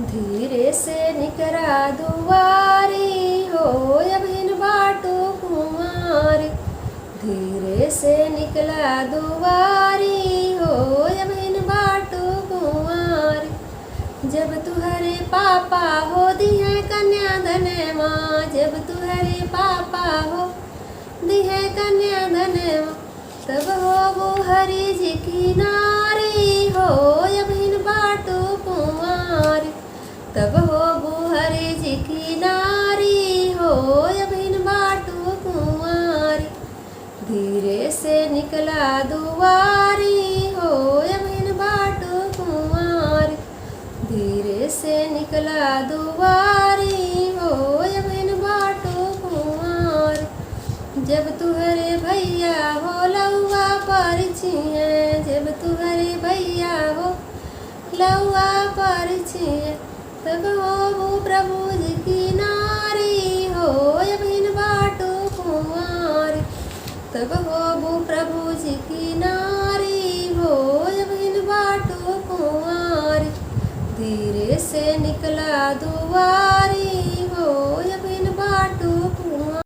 धीरे से निकरा दुआरी हो अभिन बाटो कुमारी। धीरे से निकला दुआरी हो अभिन बाटो कुमारी। जब तुहरे पापा हो दिए कन्या धने माँ, जब तुहरे पापा हो दिए कन्या धने माँ, तब हो वो हरि जी की नारी हो अभिन बाटो कुमारी। तब हो वो हरि जी की नारी हो अभिन बाटो कुमारी। धीरे से निकला दुआरी हो अभिन बाटो कुमारी। धीरे से निकला दुआरी हो अभिन बाटो कुमारी। जब तुहरे भैया हो लौआ परिचिए, जब तुहरे भैया हो लौआ परिचिए, तब हो वो प्रभु जी की नारी हो अभिन बाटो कुमारी। तब हो वो प्रभु जी की नारी हो अभिन बाटो कुमारी। धीरे से निकला दुआरी हो अभिन बाटो कुमारी।